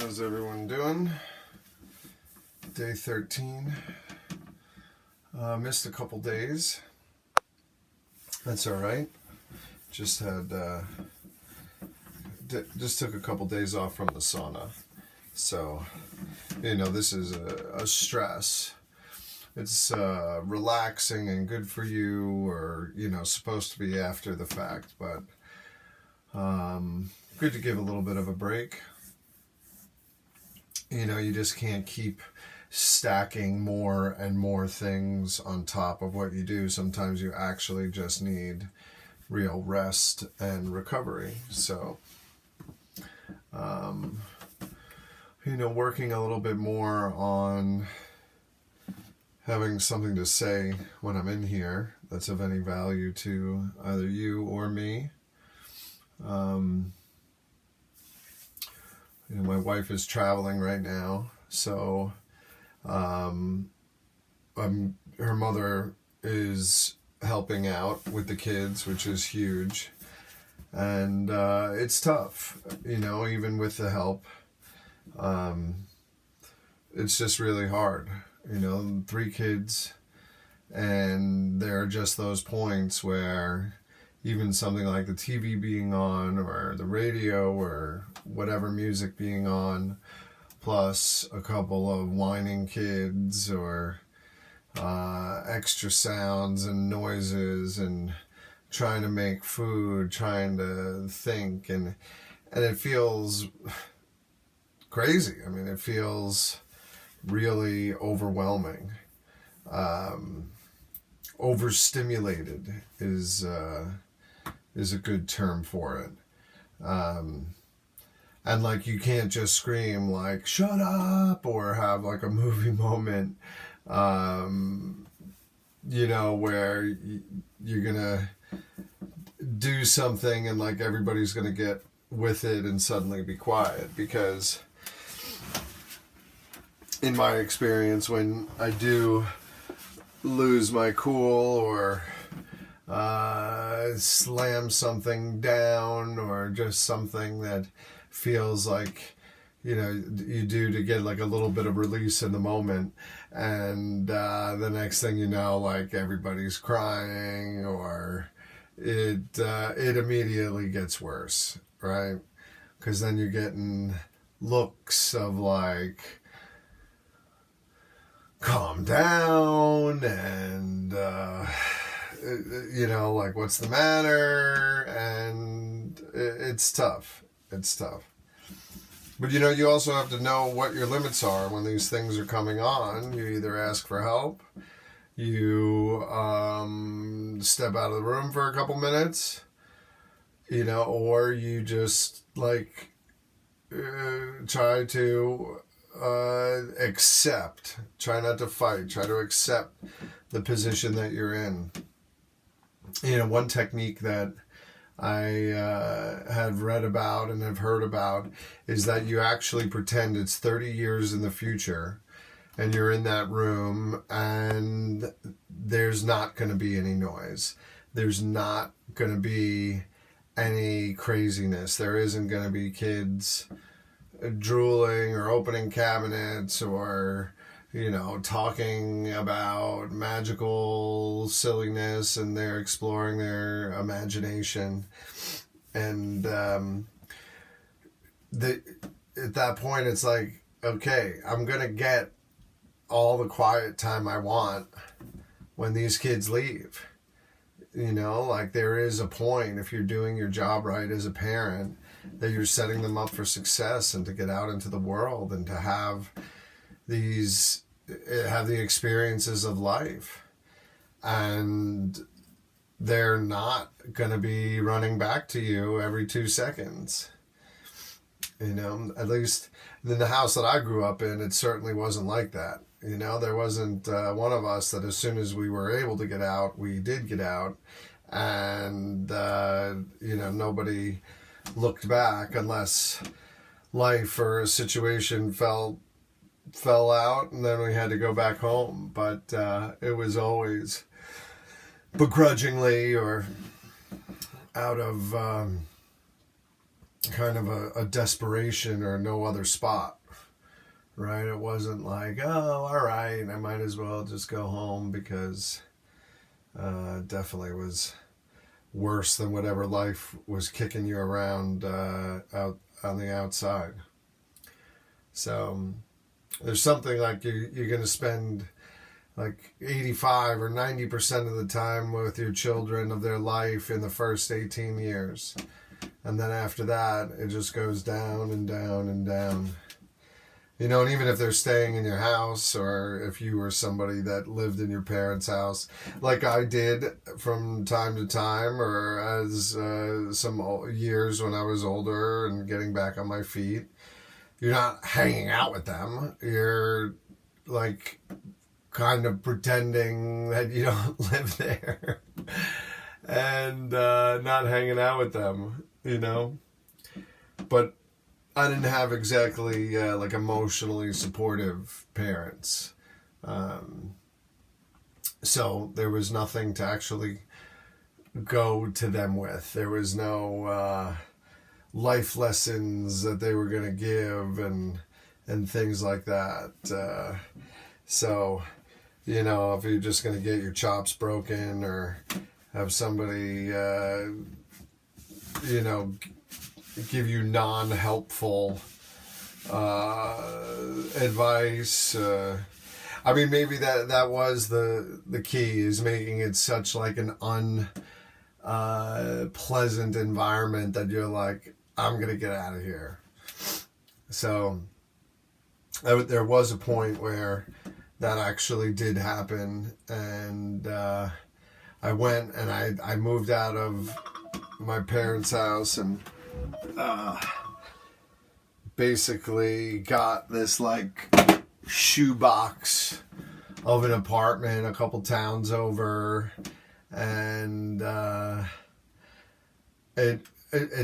How's everyone doing? Day 13. Missed a couple days. That's all right. Just took a couple days off from the sauna. So, this is a stress. It's relaxing and good for you, or, supposed to be after the fact, but good to give a little bit of a break. You just can't keep stacking more and more things on top of what you do. Sometimes you actually just need real rest and recovery. So, working a little bit more on having something to say when I'm in here that's of any value to either you or me. My wife is traveling right now, so her mother is helping out with the kids, which is huge, and it's tough, even with the help. It's just really hard, 3 kids, and there are just those points where even something like the TV being on, or the radio, or whatever music being on, plus a couple of whining kids, or extra sounds and noises, and trying to make food, trying to think, and it feels crazy. I mean, it feels really overwhelming. Overstimulated is a good term for it. And you can't just scream like, shut up, or have a movie moment, where you're gonna do something and everybody's gonna get with it and suddenly be quiet. Because in my experience, when I do lose my cool, or slam something down, or just something that feels like you do to get a little bit of release in the moment, and the next thing you know, everybody's crying, or it immediately gets worse, right? Because then you're getting looks of calm down, and what's the matter? And it's tough. It's tough. But you also have to know what your limits are when these things are coming on. You either ask for help, you step out of the room for a couple minutes, or you just try to accept, try not to fight, try to accept the position that you're in. One technique that I have read about and have heard about is that you actually pretend it's 30 years in the future, and you're in that room, and there's not going to be any noise. There's not going to be any craziness. There isn't going to be kids drooling or opening cabinets, or talking about magical silliness, and they're exploring their imagination. And at that point, it's okay, I'm gonna get all the quiet time I want when these kids leave. There is a point, if you're doing your job right as a parent, that you're setting them up for success and to get out into the world and to have the experiences of life. And they're not going to be running back to you every 2 seconds. At least in the house that I grew up in, it certainly wasn't like that. There wasn't one of us that as soon as we were able to get out, we did get out. And, nobody looked back unless life or a situation fell out, and then we had to go back home. But it was always begrudgingly, or out of kind of a desperation or no other spot, right? It wasn't like, oh, all right, I might as well just go home, because it definitely was worse than whatever life was kicking you around out on the outside. So there's something like you're going to spend like 85 or 90% of the time with your children of their life in the first 18 years. And then after that, it just goes down and down and down. You know, and even if they're staying in your house, or if you were somebody that lived in your parents' house, like I did from time to time, or as some years when I was older and getting back on my feet, you're not hanging out with them. You're like kind of pretending that you don't live there and not hanging out with them, you know? But I didn't have exactly like emotionally supportive parents. So there was nothing to actually go to them with. There was no life lessons that they were going to give and things like that. So, you know, if you're just going to get your chops broken or have somebody, you know, give you non-helpful advice. I mean, maybe that was the key, is making it such like an unpleasant environment that you're like, I'm going to get out of here. So there was a point where that actually did happen, and I went and I moved out of my parents' house and basically got this like shoebox of an apartment a couple towns over, and it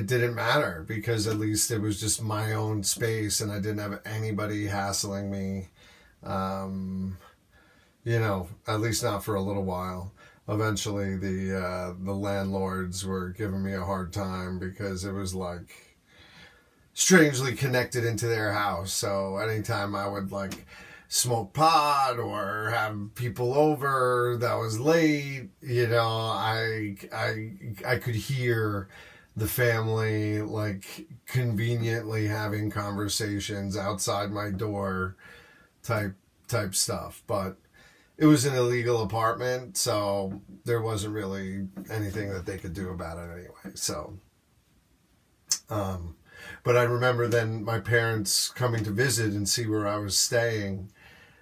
didn't matter, because at least it was just my own space and I didn't have anybody hassling me, you know, at least not for a little while. Eventually the landlords were giving me a hard time because it was like strangely connected into their house. So anytime I would like smoke pot or have people over that was late, you know, I could hear the family like conveniently having conversations outside my door type stuff. But it was an illegal apartment, so there wasn't really anything that they could do about it anyway. So, but I remember then my parents coming to visit and see where I was staying,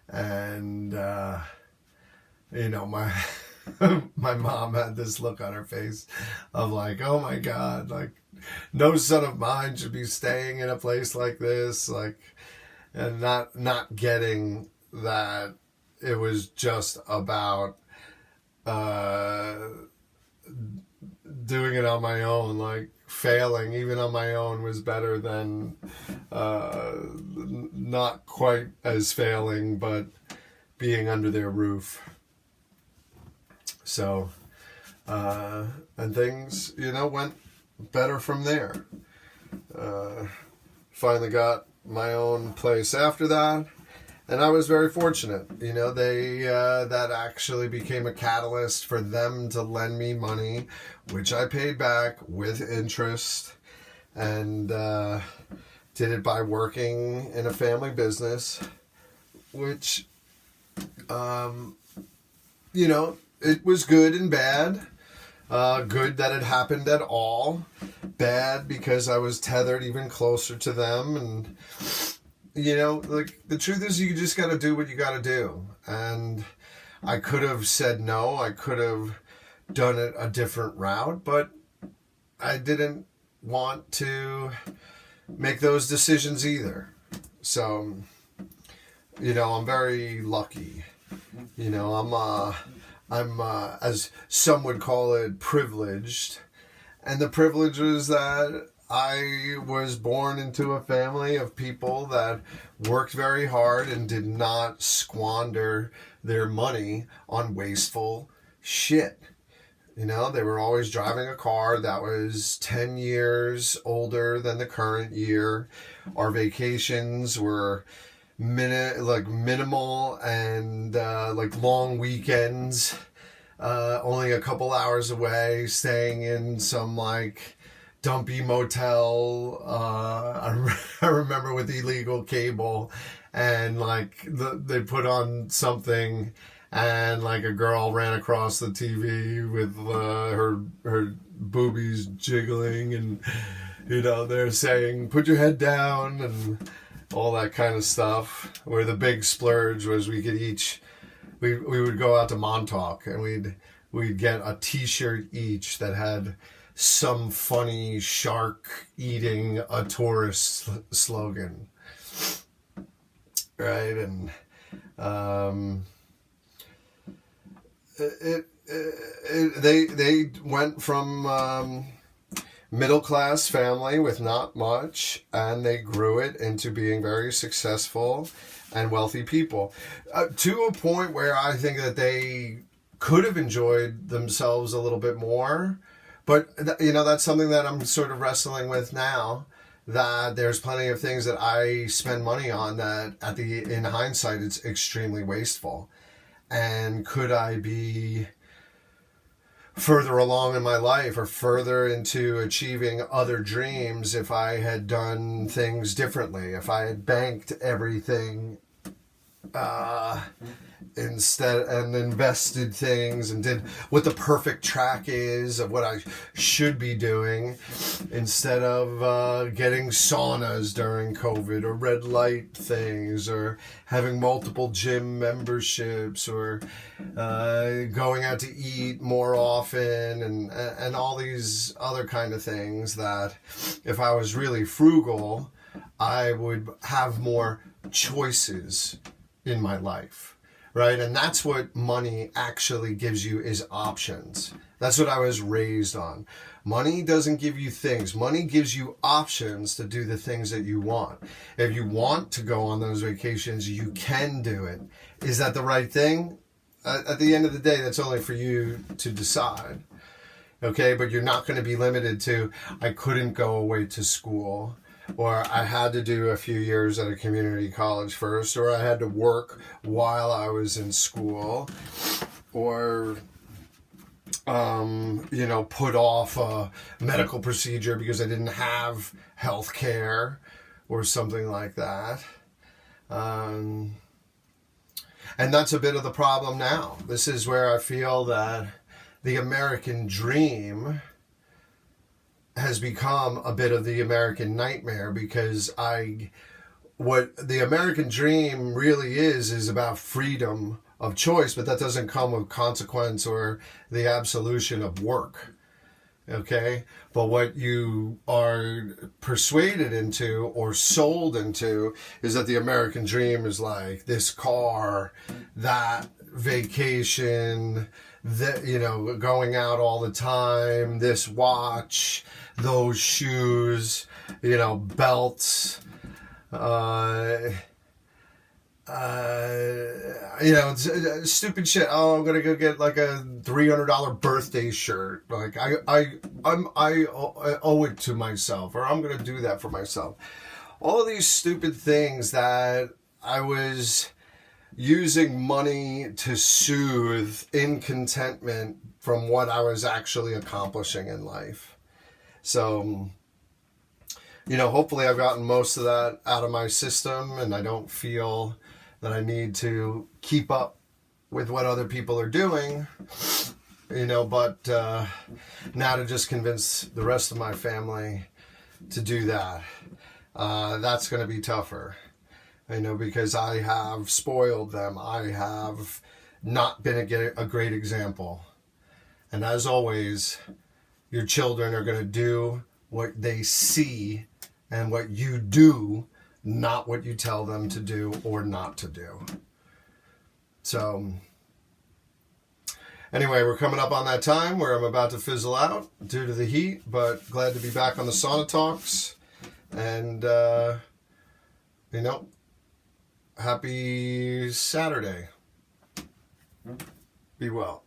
and you know, my my mom had this look on her face of like, oh my God, like no son of mine should be staying in a place like this, like, and not getting that it was just about doing it on my own. Like failing even on my own was better than not quite as failing, but being under their roof. So, and things, you know, went better from there. Finally got my own place after that. And I was very fortunate, you know, that actually became a catalyst for them to lend me money, which I paid back with interest, and did it by working in a family business, which, you know, it was good and bad. Good that it happened at all. Bad because I was tethered even closer to them, and you know, like, the truth is you just got to do what you got to do. And I could have said no. I could have done it a different route, but I didn't want to make those decisions either. So, you know, I'm very lucky. You know, I'm as some would call it, privileged. And the privilege is that I was born into a family of people that worked very hard and did not squander their money on wasteful shit. You know, they were always driving a car that was 10 years older than the current year. Our vacations were minimal and like long weekends, only a couple hours away, staying in some like dumpy motel. I remember with illegal cable, and like they put on something, and like a girl ran across the TV with her boobies jiggling, and you know they're saying "put your head down" and all that kind of stuff. Where the big splurge was we would go out to Montauk, and we'd get a T-shirt each that had some funny shark eating a tourist slogan, right? And they went from middle class family with not much, and they grew it into being very successful and wealthy people, to a point where I think that they could have enjoyed themselves a little bit more. But you know, that's something that I'm sort of wrestling with now, that there's plenty of things that I spend money on that in hindsight it's extremely wasteful. And could I be further along in my life or further into achieving other dreams if I had done things differently, if I had banked everything instead and invested things and did what the perfect track is of what I should be doing, instead of getting saunas during COVID, or red light things, or having multiple gym memberships, or going out to eat more often, and all these other kind of things that if I was really frugal, I would have more choices in my life, right? And that's what money actually gives you, is options. That's what I was raised on. Money doesn't give you things. Money gives you options to do the things that you want. If you want to go on those vacations, you can do it. Is that the right thing? At the end of the day, that's only for you to decide. Okay, but you're not going to be limited to, I couldn't go away to school, or I had to do a few years at a community college first, or I had to work while I was in school, or, you know, put off a medical procedure because I didn't have health care or something like that. And that's a bit of the problem now. This is where I feel that the American dream has become a bit of the American nightmare, because what the American dream really is about freedom of choice, but that doesn't come with consequence or the absolution of work. Okay? But what you are persuaded into or sold into is that the American dream is like this car, that vacation, that, you know, going out all the time, this watch, those shoes, you know, belts, you know, stupid shit. Oh, I'm gonna go get like a $300 birthday shirt. Like I owe it to myself, or I'm gonna do that for myself. All of these stupid things that I was using money to soothe incontentment from what I was actually accomplishing in life. So, you know, hopefully I've gotten most of that out of my system, and I don't feel that I need to keep up with what other people are doing, you know, but now to just convince the rest of my family to do that, that's going to be tougher. I know, because I have spoiled them. I have not been a great example. And as always, your children are going to do what they see and what you do, not what you tell them to do or not to do. So, anyway, we're coming up on that time where I'm about to fizzle out due to the heat, but glad to be back on the Sauna Talks. And, you know, happy Saturday. Be well.